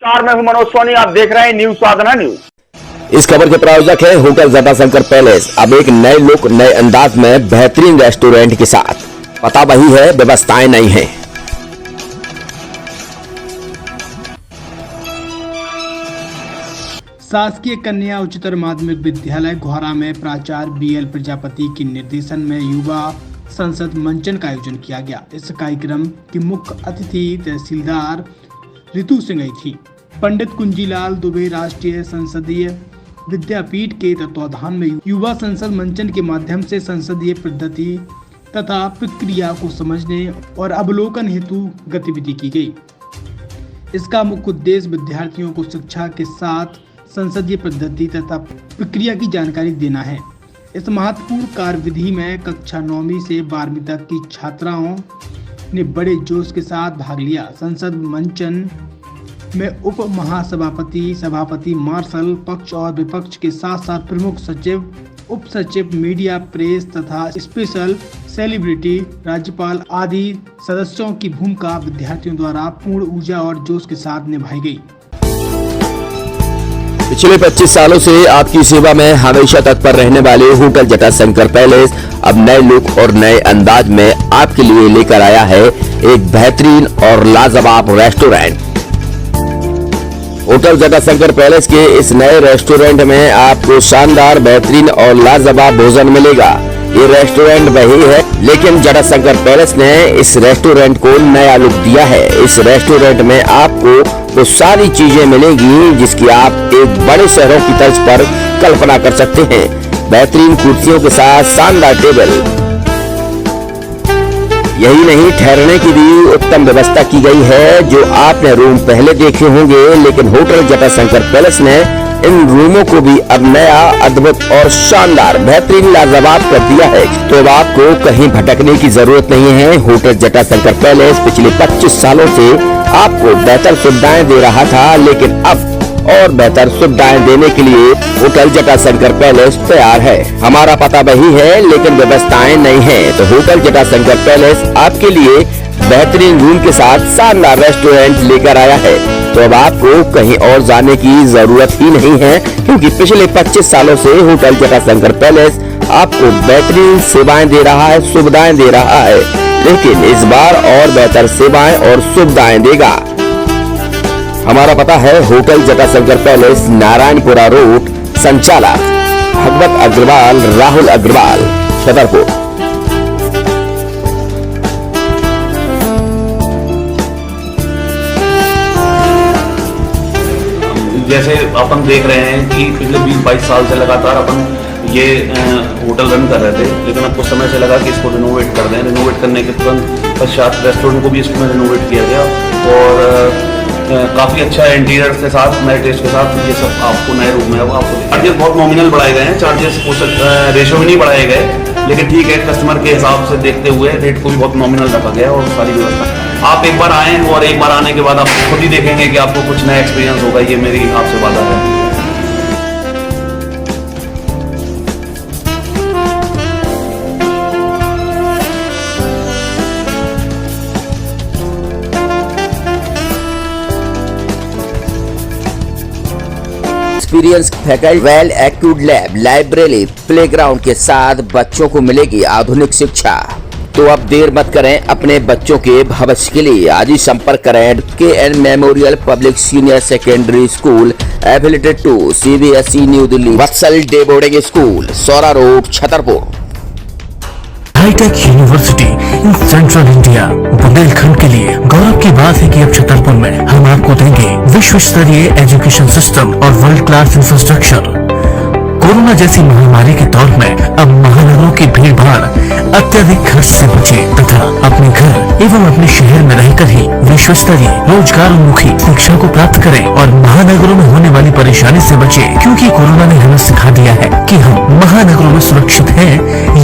मैं हूं मनोज सोनी, आप देख रहे हैं न्यूज साधना न्यूज। इस खबर के प्रायोजक है होटल जटाशंकर पैलेस। अब एक नए लुक, नए अंदाज में बेहतरीन रेस्टोरेंट के साथ। पता वही है, व्यवस्थाएं नहीं है। शासकीय कन्या उच्चतर माध्यमिक विद्यालय घोरा में प्राचार्य बीएल प्रजापति के निर्देशन में युवा संसद मंचन का आयोजन किया गया। इस कार्यक्रम की मुख्य अतिथि तहसीलदार ऋतु सिंह थी। पंडित कुंजीलाल दुबे राष्ट्रीय संसदीय विद्यापीठ के तत्वाधान में युवा संसद मंचन के माध्यम से संसदीय पद्धति तथा प्रक्रिया को समझने और अवलोकन हेतु गतिविधि की गई। इसका मुख्य उद्देश्य विद्यार्थियों को शिक्षा के साथ संसदीय पद्धति तथा प्रक्रिया की जानकारी देना है। इस महत्वपूर्ण कार्यविधि में कक्षा 9वीं से 12वीं तक की छात्राओं ने बड़े जोश के साथ भाग लिया। संसद मंचन में उप महासभापति, सभापति, मार्शल, पक्ष और विपक्ष के साथ साथ प्रमुख सचिव, उप सचिव, मीडिया, प्रेस तथा स्पेशल सेलिब्रिटी, राज्यपाल आदि सदस्यों की भूमिका विद्यार्थियों द्वारा पूर्ण ऊर्जा और जोश के साथ निभाई गई। पिछले 25 सालों से आपकी सेवा में हमेशा तत्पर रहने वाले होटल जटाशंकर पैलेस अब नए लुक और नए अंदाज में आपके लिए लेकर आया है एक बेहतरीन और लाजवाब रेस्टोरेंट। होटल जटाशंकर पैलेस के इस नए रेस्टोरेंट में आपको शानदार, बेहतरीन और लाजवाब भोजन मिलेगा। ये रेस्टोरेंट वही है, लेकिन जटाशंकर पैलेस ने इस रेस्टोरेंट को नया लुक दिया है। इस रेस्टोरेंट में आपको वो सारी चीजें मिलेंगी जिसकी आप एक बड़े शहरों की तर्ज पर कल्पना कर सकते हैं। बेहतरीन कुर्सियों के साथ शानदार टेबल, यही नहीं, ठहरने की भी उत्तम व्यवस्था की गई है। जो आपने रूम पहले देखे होंगे, लेकिन होटल जटाशंकर पैलेस ने इन रूमों को भी अब नया, अद्भुत और शानदार, बेहतरीन, लाजवाब कर दिया है। तो अब आपको कहीं भटकने की जरूरत नहीं है। होटल जटाशंकर पैलेस पिछले 25 सालों से आपको बेहतर सुविधाएं दे रहा था, लेकिन अब और बेहतर सुविधाएं देने के लिए होटल जटाशंकर पैलेस तैयार है। हमारा पता वही है, लेकिन व्यवस्थाएं नहीं है। तो होटल जटाशंकर पैलेस आपके लिए बेहतरीन रूम के साथ शानदार रेस्टोरेंट लेकर आया है। तो अब आपको कहीं और जाने की जरूरत ही नहीं है, क्योंकि पिछले 25 सालों से होटल जटाशंकर पैलेस आपको बेहतरीन सेवाएं दे रहा है, सुविधाएं दे रहा है, लेकिन इस बार और बेहतर सेवाएं और सुविधाएं देगा। हमारा पता है hotel Jatashankar palace, Narayanpura road, संचालक भगवत अग्रवाल, राहुल अग्रवाल, छतरपुर। जैसे अपन देख रहे हैं कि पिछले 20-22 साल से लगातार अपन ये होटल रन कर रहे थे, लेकिन अब कुछ समय से लगा कि इसको रिनोवेट कर दें। रिनोवेट करने के तुरंत पश्चात रेस्टोरेंट को भी इसमें रिनोवेट किया गया और काफ़ी अच्छा इंटीरियर के साथ, नए टेस्ट के साथ ये सब आपको नए रूम में आपको चार्जेस बहुत नॉमिनल बढ़ाए गए हैं। चार्जेस रेशो में नहीं बढ़ाए गए, लेकिन ठीक है, कस्टमर के हिसाब से देखते हुए रेट को भी बहुत नॉमिनल रखा गया और सारी व्यवस्था। आप एक बार आएँ और एक बार आने के बाद आप खुद ही देखेंगे कि आपको कुछ नया एक्सपीरियंस होगा। ये मेरी आपसे वादा है। Experience faculty, well accrued lab, library, playground के साथ बच्चों को मिलेगी आधुनिक शिक्षा। तो अब देर मत करें, अपने बच्चों के भविष्य के लिए आज ही संपर्क करें KN memorial public senior secondary school, affiliated to CBSE New Delhi, Vatsal day boarding school, Saura road, Chhatarpur. Hi tech university in central India, Bundelkhand के लिए गौरव की बात है कि अब छतरपुर में हम आपको देंगे विश्व स्तरीय एजुकेशन सिस्टम और वर्ल्ड क्लास इंफ्रास्ट्रक्चर। कोरोना जैसी महामारी के दौर में अब महानगरों की भीड़ भाड़, अत्यधिक खर्च से बचे तथा अपने घर एवं अपने शहर में रहकर ही विश्व स्तरीय रोजगार उन्मुखी शिक्षा को प्राप्त करें और महानगरों में होने वाली परेशानी से बचे, क्योंकि कोरोना ने हमें सिखा दिया है कि हम महानगरों में सुरक्षित हैं